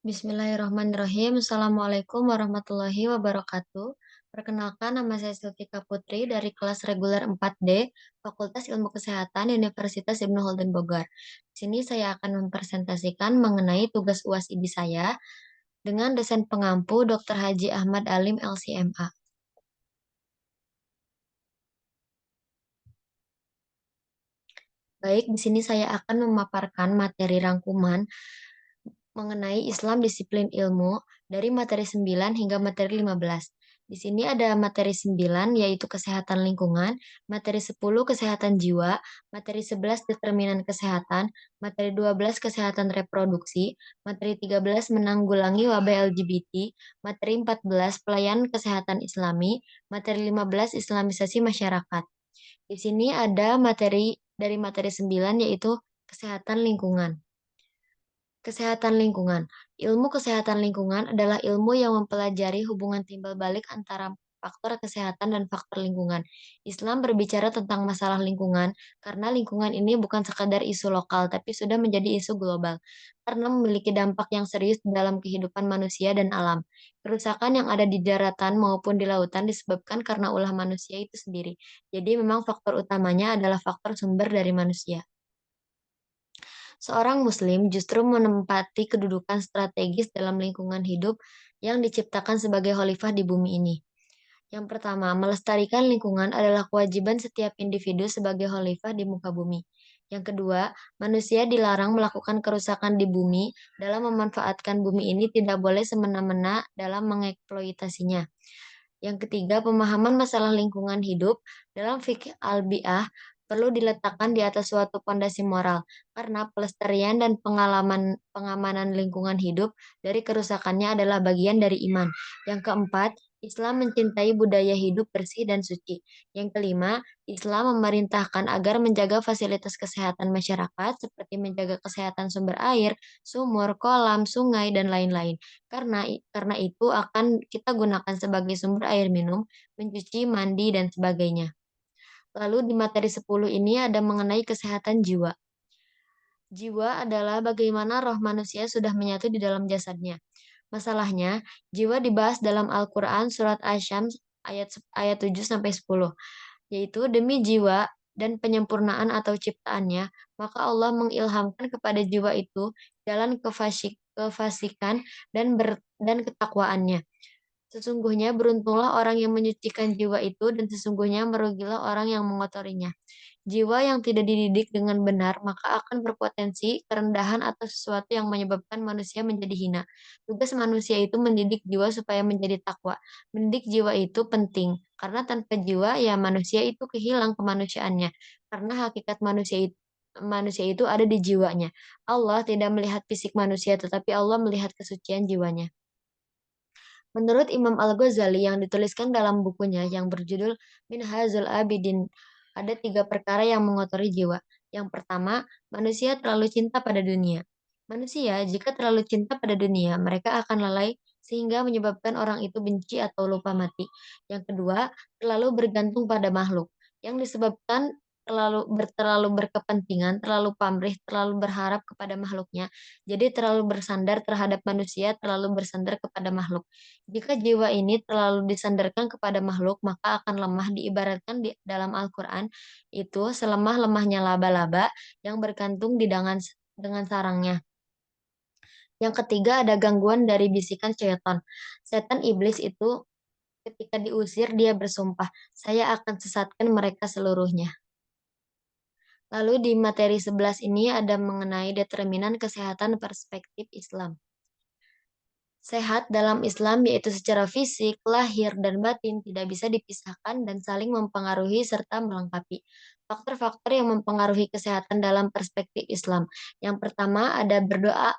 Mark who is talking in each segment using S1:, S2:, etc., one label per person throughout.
S1: Bismillahirrahmanirrahim. Assalamualaikum warahmatullahi wabarakatuh. Perkenalkan, nama saya Silvika Putri dari kelas reguler 4D, Fakultas Ilmu Kesehatan Universitas Ibnu Holden Bogor. Di sini saya akan mempresentasikan mengenai tugas UAS IDI saya dengan dosen pengampu Dr. Haji Ahmad Alim LCMA. Baik, di sini saya akan memaparkan materi rangkuman mengenai Islam disiplin ilmu dari materi 9 hingga materi 15. Di sini ada materi 9 yaitu kesehatan lingkungan, materi 10 kesehatan jiwa, materi 11 determinan kesehatan, materi 12 kesehatan reproduksi, materi 13 menanggulangi wabah LGBT, materi 14 pelayanan kesehatan Islami, materi 15 Islamisasi masyarakat. Di sini ada materi dari materi 9 yaitu kesehatan lingkungan. Kesehatan lingkungan. Ilmu kesehatan lingkungan adalah ilmu yang mempelajari hubungan timbal balik antara faktor kesehatan dan faktor lingkungan. Islam berbicara tentang masalah lingkungan karena lingkungan ini bukan sekadar isu lokal, tapi sudah menjadi isu global karena memiliki dampak yang serius dalam kehidupan manusia dan alam. Kerusakan yang ada di daratan maupun di lautan disebabkan karena ulah manusia itu sendiri. Jadi memang faktor utamanya adalah faktor sumber dari manusia. Seorang Muslim justru menempati kedudukan strategis dalam lingkungan hidup yang diciptakan sebagai khalifah di bumi ini. Yang pertama, melestarikan lingkungan adalah kewajiban setiap individu sebagai khalifah di muka bumi. Yang kedua, manusia dilarang melakukan kerusakan di bumi dalam memanfaatkan bumi ini tidak boleh semena-mena dalam mengeksploitasinya. Yang ketiga, pemahaman masalah lingkungan hidup dalam fikih al-bi'ah perlu diletakkan di atas suatu pondasi moral, karena pelestarian dan pengamanan lingkungan hidup dari kerusakannya adalah bagian dari iman. Yang keempat, Islam mencintai budaya hidup bersih dan suci. Yang kelima, Islam memerintahkan agar menjaga fasilitas kesehatan masyarakat seperti menjaga kesehatan sumber air, sumur, kolam, sungai, dan lain-lain. Karena itu akan kita gunakan sebagai sumber air minum, mencuci, mandi, dan sebagainya. Lalu di materi 10 ini ada mengenai kesehatan jiwa. Jiwa adalah bagaimana roh manusia sudah menyatu di dalam jasadnya. Masalahnya, jiwa dibahas dalam Al-Quran surat Asy-Syams ayat 7 sampai 10, yaitu demi jiwa dan penyempurnaan atau ciptaannya, maka Allah mengilhamkan kepada jiwa itu jalan kefasikan dan ketakwaannya. Sesungguhnya beruntunglah orang yang menyucikan jiwa itu dan sesungguhnya merugilah orang yang mengotorinya. Jiwa yang tidak dididik dengan benar maka akan berpotensi kerendahan atau sesuatu yang menyebabkan manusia menjadi hina. Tugas manusia itu mendidik jiwa supaya menjadi takwa. Mendidik jiwa itu penting karena tanpa jiwa ya manusia itu kehilang kemanusiaannya. Karena hakikat manusia itu ada di jiwanya. Allah tidak melihat fisik manusia tetapi Allah melihat kesucian jiwanya. Menurut Imam Al-Ghazali yang dituliskan dalam bukunya yang berjudul Minhajul Abidin, ada 3 perkara yang mengotori jiwa. Yang pertama, manusia terlalu cinta pada dunia. Manusia, jika terlalu cinta pada dunia, mereka akan lalai sehingga menyebabkan orang itu benci atau lupa mati. Yang kedua, terlalu bergantung pada makhluk, yang disebabkan terlalu berkepentingan, terlalu pamrih, terlalu berharap kepada makhluknya. Jadi terlalu bersandar terhadap manusia, terlalu bersandar kepada makhluk. Jika jiwa ini terlalu disandarkan kepada makhluk, maka akan lemah. Diibaratkan di dalam Al-Quran itu selemah-lemahnya laba-laba yang bergantung dengan sarangnya. Yang ketiga ada gangguan dari bisikan syaitan. Setan iblis itu ketika diusir dia bersumpah, saya akan sesatkan mereka seluruhnya. Lalu di materi 11 ini ada mengenai determinan kesehatan perspektif Islam. Sehat dalam Islam yaitu secara fisik, lahir, dan batin tidak bisa dipisahkan dan saling mempengaruhi serta melengkapi. Faktor-faktor yang mempengaruhi kesehatan dalam perspektif Islam. Yang pertama ada berdoa.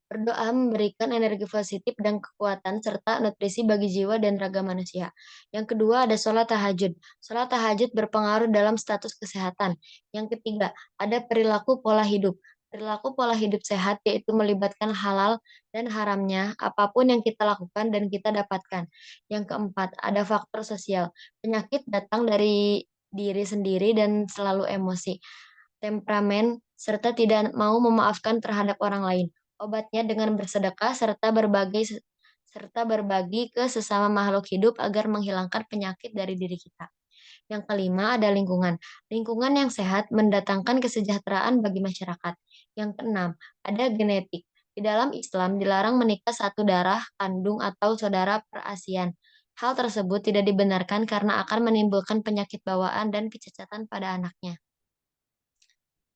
S1: Berdoa memberikan energi positif dan kekuatan serta nutrisi bagi jiwa dan raga manusia. Yang kedua ada sholat tahajud. Sholat tahajud berpengaruh dalam status kesehatan. Yang ketiga ada perilaku pola hidup. Perilaku pola hidup sehat yaitu melibatkan halal dan haramnya apapun yang kita lakukan dan kita dapatkan. Yang keempat ada faktor sosial. Penyakit datang dari diri sendiri dan selalu emosi, temperamen, serta tidak mau memaafkan terhadap orang lain. obatnya dengan bersedekah serta berbagi ke sesama makhluk hidup agar menghilangkan penyakit dari diri kita. Yang kelima ada lingkungan. Lingkungan yang sehat mendatangkan kesejahteraan bagi masyarakat. Yang keenam, ada genetik. Di dalam Islam dilarang menikah satu darah, kandung, atau saudara perasian. Hal tersebut tidak dibenarkan karena akan menimbulkan penyakit bawaan dan kecacatan pada anaknya.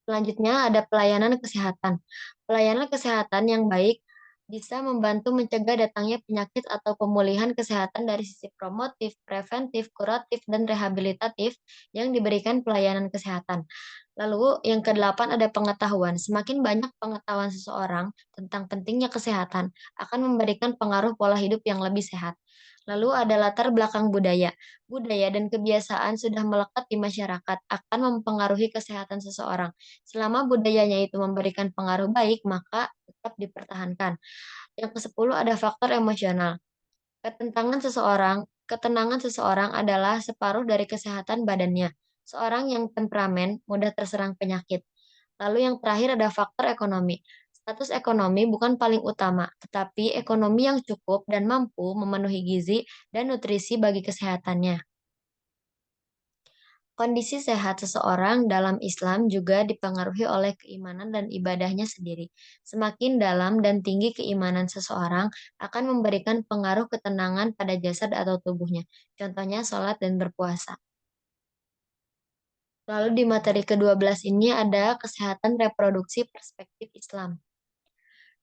S1: Selanjutnya ada pelayanan kesehatan. Pelayanan kesehatan yang baik bisa membantu mencegah datangnya penyakit atau pemulihan kesehatan dari sisi promotif, preventif, kuratif, dan rehabilitatif yang diberikan pelayanan kesehatan. Lalu yang kedelapan ada pengetahuan. Semakin banyak pengetahuan seseorang tentang pentingnya kesehatan akan memberikan pengaruh pola hidup yang lebih sehat. Lalu ada latar belakang budaya. Budaya dan kebiasaan sudah melekat di masyarakat akan mempengaruhi kesehatan seseorang. Selama budayanya itu memberikan pengaruh baik, maka tetap dipertahankan. Yang ke-10 ada faktor emosional. Ketenangan seseorang adalah separuh dari kesehatan badannya. Seorang yang temperamen mudah terserang penyakit. Lalu yang terakhir ada faktor ekonomi. Status ekonomi bukan paling utama, tetapi ekonomi yang cukup dan mampu memenuhi gizi dan nutrisi bagi kesehatannya. Kondisi sehat seseorang dalam Islam juga dipengaruhi oleh keimanan dan ibadahnya sendiri. Semakin dalam dan tinggi keimanan seseorang akan memberikan pengaruh ketenangan pada jasad atau tubuhnya. Contohnya sholat dan berpuasa. Lalu di materi ke-12 ini ada kesehatan reproduksi perspektif Islam.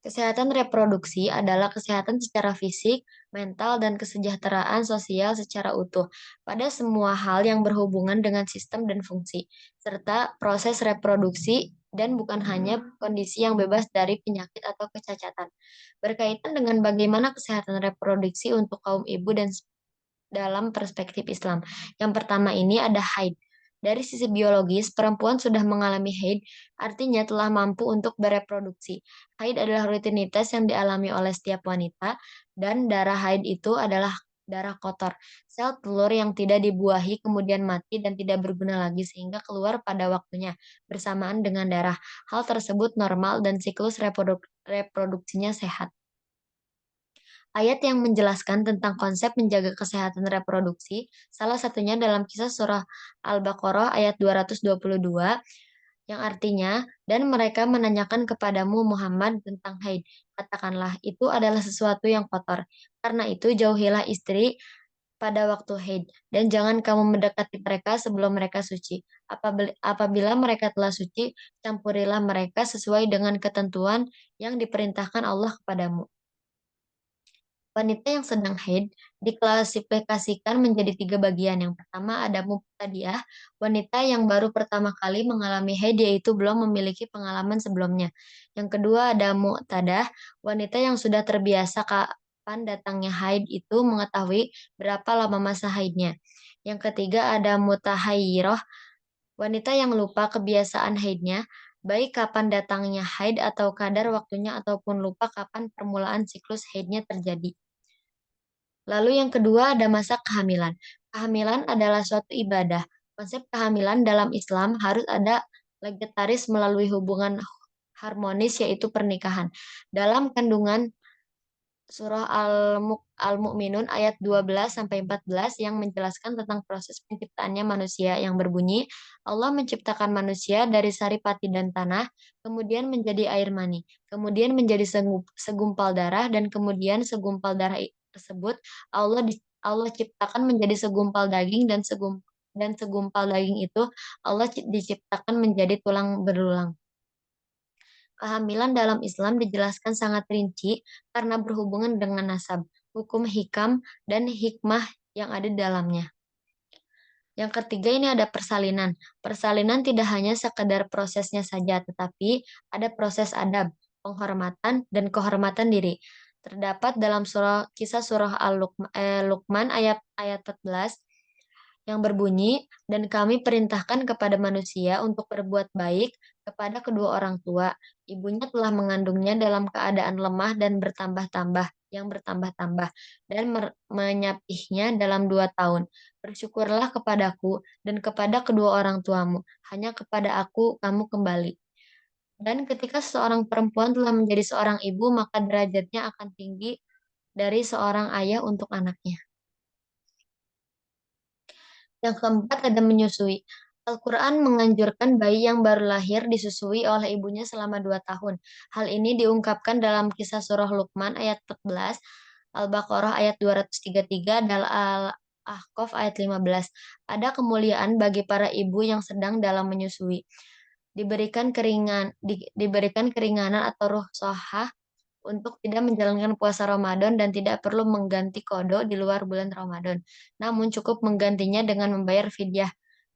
S1: Kesehatan reproduksi adalah kesehatan secara fisik, mental, dan kesejahteraan sosial secara utuh pada semua hal yang berhubungan dengan sistem dan fungsi, serta proses reproduksi dan bukan hanya kondisi yang bebas dari penyakit atau kecacatan. Berkaitan dengan bagaimana kesehatan reproduksi untuk kaum ibu dan dalam perspektif Islam. Yang pertama ini ada haid. Dari sisi biologis, perempuan sudah mengalami haid, artinya telah mampu untuk bereproduksi. Haid adalah rutinitas yang dialami oleh setiap wanita, dan darah haid itu adalah darah kotor. Sel telur yang tidak dibuahi kemudian mati dan tidak berguna lagi sehingga keluar pada waktunya, bersamaan dengan darah. Hal tersebut normal dan siklus reproduksinya sehat. Ayat yang menjelaskan tentang konsep menjaga kesehatan reproduksi, salah satunya dalam kisah surah Al-Baqarah ayat 222, yang artinya, dan mereka menanyakan kepadamu Muhammad tentang haid. Katakanlah, itu adalah sesuatu yang kotor. Karena itu, jauhilah istri pada waktu haid, dan jangan kamu mendekati mereka sebelum mereka suci. Apabila mereka telah suci, campurilah mereka sesuai dengan ketentuan yang diperintahkan Allah kepadamu. Wanita yang sedang haid diklasifikasikan menjadi tiga bagian. Yang pertama ada mubtadi'ah, wanita yang baru pertama kali mengalami haid yaitu belum memiliki pengalaman sebelumnya. Yang kedua ada mu'tadah, wanita yang sudah terbiasa kapan datangnya haid itu mengetahui berapa lama masa haidnya. Yang ketiga ada mutahayyirah, wanita yang lupa kebiasaan haidnya, baik kapan datangnya haid atau kadar waktunya ataupun lupa kapan permulaan siklus haidnya terjadi. Lalu yang kedua ada masa kehamilan. Kehamilan adalah suatu ibadah. Konsep kehamilan dalam Islam harus ada legitaris melalui hubungan harmonis yaitu pernikahan. Dalam kandungan surah Al-Mu'minun ayat 12 sampai 14 yang menjelaskan tentang proses penciptaannya manusia yang berbunyi, Allah menciptakan manusia dari saripati dan tanah, kemudian menjadi air mani, kemudian menjadi segumpal darah dan kemudian segumpal darah tersebut Allah ciptakan menjadi segumpal daging dan segumpal daging itu Allah diciptakan menjadi tulang belulang. Kehamilan dalam Islam dijelaskan sangat rinci karena berhubungan dengan nasab, hukum hikam, dan hikmah yang ada di dalamnya. Yang ketiga ini ada persalinan. Persalinan tidak hanya sekedar prosesnya saja, tetapi ada proses adab, penghormatan, dan kehormatan diri. Terdapat dalam kisah surah Luqman ayat 14 yang berbunyi, dan kami perintahkan kepada manusia untuk berbuat baik kepada kedua orang tua. Ibunya telah mengandungnya dalam keadaan lemah dan bertambah-tambah, dan menyapihnya dalam 2 tahun. Bersyukurlah kepadaku dan kepada kedua orang tuamu. Hanya kepada aku kamu kembali. Dan ketika seseorang perempuan telah menjadi seorang ibu, maka derajatnya akan tinggi dari seorang ayah untuk anaknya. Yang keempat ada menyusui. Al-Quran menganjurkan bayi yang baru lahir disusui oleh ibunya selama 2 tahun. Hal ini diungkapkan dalam kisah surah Luqman ayat 14, Al-Baqarah ayat 233, dan Al-Ahqaf ayat 15. Ada kemuliaan bagi para ibu yang sedang dalam menyusui. Diberikan keringanan atau rukhsah untuk tidak menjalankan puasa Ramadan dan tidak perlu mengganti qada di luar bulan Ramadan. Namun cukup menggantinya dengan membayar fidyah.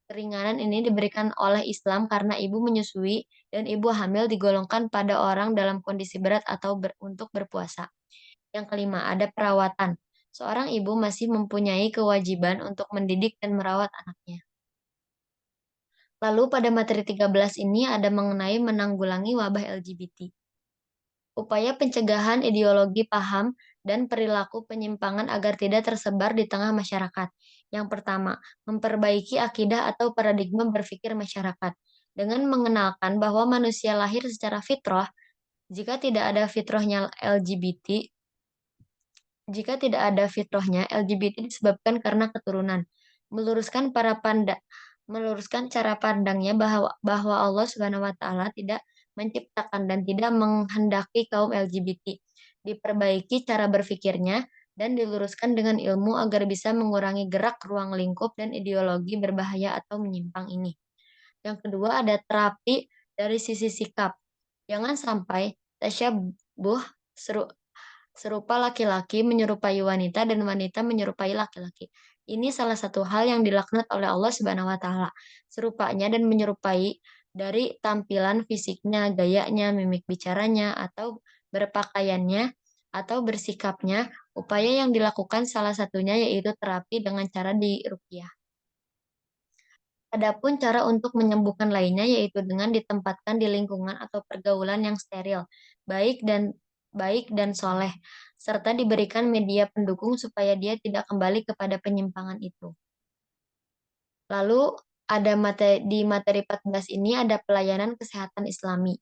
S1: Keringanan ini diberikan oleh Islam karena ibu menyusui dan ibu hamil digolongkan pada orang dalam kondisi berat atau untuk berpuasa. Yang kelima, ada perawatan. Seorang ibu masih mempunyai kewajiban untuk mendidik dan merawat anaknya. Lalu pada materi 13 ini ada mengenai menanggulangi wabah LGBT. Upaya pencegahan ideologi paham dan perilaku penyimpangan agar tidak tersebar di tengah masyarakat. Yang pertama, memperbaiki akidah atau paradigma berpikir masyarakat dengan mengenalkan bahwa manusia lahir secara fitrah. Jika tidak ada fitrahnya LGBT, jika tidak ada fitrahnya, LGBT disebabkan karena keturunan. Meluruskan meluruskan cara pandangnya bahwa Allah Subhanahu wa taala tidak menciptakan dan tidak menghendaki kaum LGBT. Diperbaiki cara berpikirnya dan diluruskan dengan ilmu agar bisa mengurangi gerak ruang lingkup dan ideologi berbahaya atau menyimpang ini. Yang kedua ada terapi dari sisi sikap. Jangan sampai tasyabuh seru serupa laki-laki menyerupai wanita dan wanita menyerupai laki-laki. Ini salah satu hal yang dilaknat oleh Allah Subhanahu wa taala. Serupanya dan menyerupai dari tampilan fisiknya, gayanya, mimik bicaranya, atau berpakaiannya, atau bersikapnya. Upaya yang dilakukan salah satunya yaitu terapi dengan cara diruqyah. Adapun cara untuk menyembuhkan lainnya yaitu dengan ditempatkan di lingkungan atau pergaulan yang steril, baik dan baik dan soleh, serta diberikan media pendukung supaya dia tidak kembali kepada penyimpangan itu. Lalu ada di materi 14 ini ada pelayanan kesehatan Islami.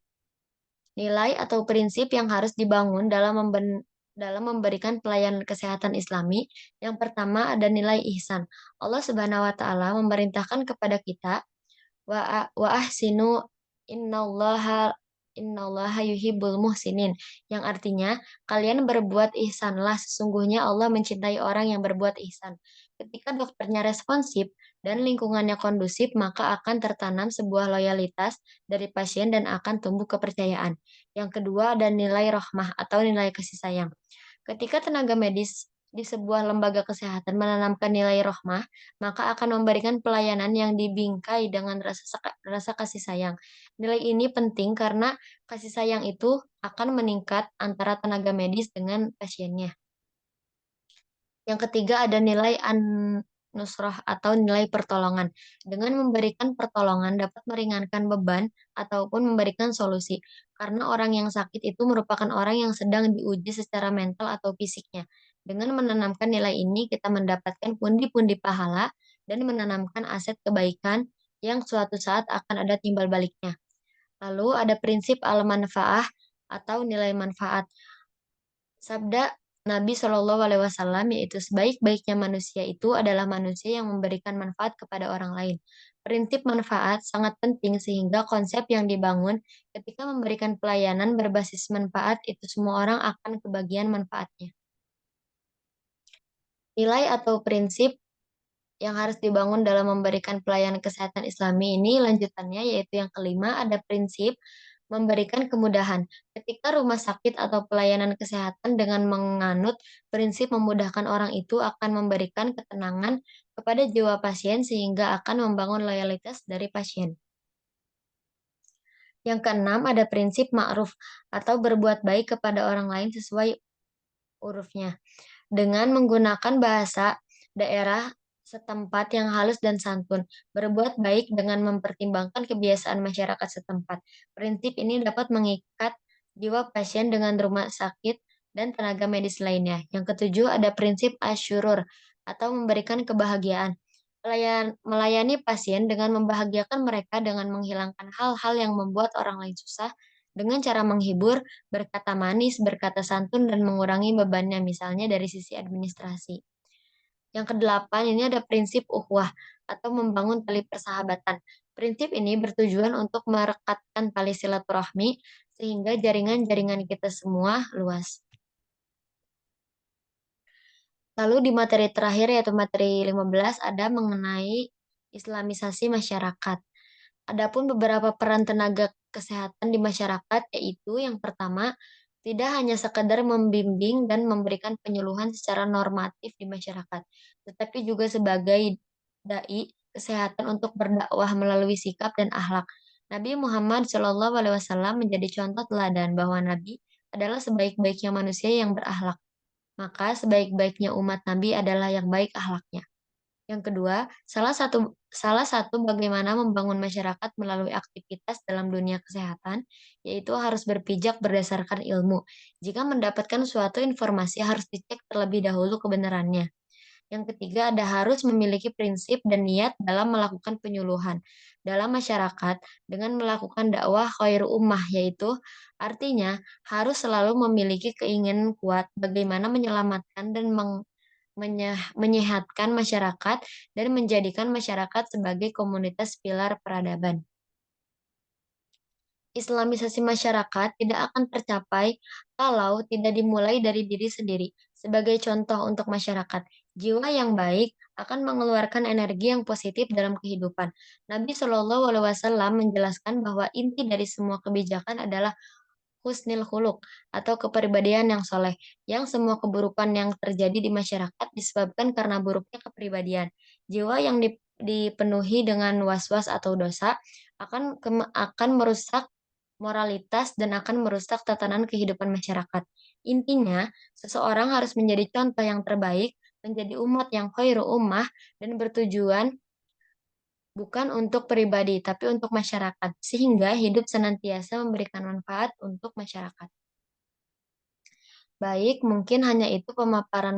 S1: Nilai atau prinsip yang harus dibangun dalam memberikan pelayanan kesehatan Islami. Yang pertama ada nilai ihsan. Allah Subhanahu wa taala memerintahkan kepada kita wa ahsinu innallaha innallaha yuhibbul muhsinin, yang artinya kalian berbuat ihsanlah, sesungguhnya Allah mencintai orang yang berbuat ihsan. Ketika dokternya responsif dan lingkungannya kondusif, maka akan tertanam sebuah loyalitas dari pasien dan akan tumbuh kepercayaan. Yang kedua ada nilai rahmah atau nilai kasih sayang. Ketika tenaga medis di sebuah lembaga kesehatan menanamkan nilai rahmah, maka akan memberikan pelayanan yang dibingkai dengan rasa kasih sayang. Nilai ini penting karena kasih sayang itu akan meningkat antara tenaga medis dengan pasiennya. Yang ketiga ada nilai an-nusrah atau nilai pertolongan. Dengan memberikan pertolongan dapat meringankan beban ataupun memberikan solusi. Karena orang yang sakit itu merupakan orang yang sedang diuji secara mental atau fisiknya. Dengan menanamkan nilai ini, kita mendapatkan pundi-pundi pahala dan menanamkan aset kebaikan yang suatu saat akan ada timbal baliknya. Lalu ada prinsip al-manfaah atau nilai manfaat. Sabda Nabi Shallallahu Alaihi Wasallam yaitu sebaik-baiknya manusia itu adalah manusia yang memberikan manfaat kepada orang lain. Prinsip manfaat sangat penting sehingga konsep yang dibangun ketika memberikan pelayanan berbasis manfaat itu semua orang akan kebagian manfaatnya. Nilai atau prinsip yang harus dibangun dalam memberikan pelayanan kesehatan Islami ini lanjutannya yaitu yang kelima ada prinsip memberikan kemudahan. Ketika rumah sakit atau pelayanan kesehatan dengan menganut prinsip memudahkan orang itu akan memberikan ketenangan kepada jiwa pasien sehingga akan membangun loyalitas dari pasien. Yang keenam ada prinsip ma'ruf atau berbuat baik kepada orang lain sesuai urufnya dengan menggunakan bahasa daerah setempat yang halus dan santun, berbuat baik dengan mempertimbangkan kebiasaan masyarakat setempat. Prinsip ini dapat mengikat jiwa pasien dengan rumah sakit dan tenaga medis lainnya. Yang ketujuh ada prinsip asyurur atau memberikan kebahagiaan. Melayani pasien dengan membahagiakan mereka dengan menghilangkan hal-hal yang membuat orang lain susah dengan cara menghibur, berkata manis, berkata santun, dan mengurangi bebannya, misalnya dari sisi administrasi. Yang kedelapan, ini ada prinsip ukhuwah atau membangun tali persahabatan. Prinsip ini bertujuan untuk merekatkan tali silaturahmi sehingga jaringan-jaringan kita semua luas. Lalu di materi terakhir yaitu materi 15 ada mengenai Islamisasi masyarakat. Adapun beberapa peran tenaga kesehatan di masyarakat yaitu yang pertama, tidak hanya sekadar membimbing dan memberikan penyuluhan secara normatif di masyarakat, tetapi juga sebagai dai kesehatan untuk berdakwah melalui sikap dan akhlak. Nabi Muhammad SAW menjadi contoh teladan bahwa Nabi adalah sebaik-baiknya manusia yang berakhlak. Maka sebaik-baiknya umat Nabi adalah yang baik akhlaknya. Yang kedua, salah satu bagaimana membangun masyarakat melalui aktivitas dalam dunia kesehatan, yaitu harus berpijak berdasarkan ilmu. Jika mendapatkan suatu informasi harus dicek terlebih dahulu kebenarannya. Yang ketiga, ada harus memiliki prinsip dan niat dalam melakukan penyuluhan dalam masyarakat dengan melakukan dakwah khairu ummah, yaitu artinya harus selalu memiliki keinginan kuat bagaimana menyelamatkan dan menyehatkan masyarakat dan menjadikan masyarakat sebagai komunitas pilar peradaban. Islamisasi masyarakat tidak akan tercapai kalau tidak dimulai dari diri sendiri. Sebagai contoh untuk masyarakat, jiwa yang baik akan mengeluarkan energi yang positif dalam kehidupan. Nabi Shallallahu Alaihi Wasallam menjelaskan bahwa inti dari semua kebijakan adalah husnil khuluq atau kepribadian yang soleh, yang semua keburukan yang terjadi di masyarakat disebabkan karena buruknya kepribadian. Jiwa yang dipenuhi dengan was-was atau dosa akan merusak moralitas dan akan merusak tatanan kehidupan masyarakat. Intinya, seseorang harus menjadi contoh yang terbaik, menjadi umat yang khairu ummah, dan bertujuan bukan untuk pribadi, tapi untuk masyarakat, sehingga hidup senantiasa memberikan manfaat untuk masyarakat. Baik, mungkin hanya itu pemaparan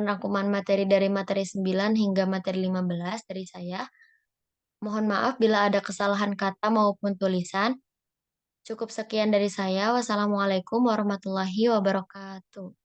S1: rangkuman materi dari materi 9 hingga materi 15 dari saya. Mohon maaf bila ada kesalahan kata maupun tulisan. Cukup sekian dari saya. Wassalamualaikum warahmatullahi wabarakatuh.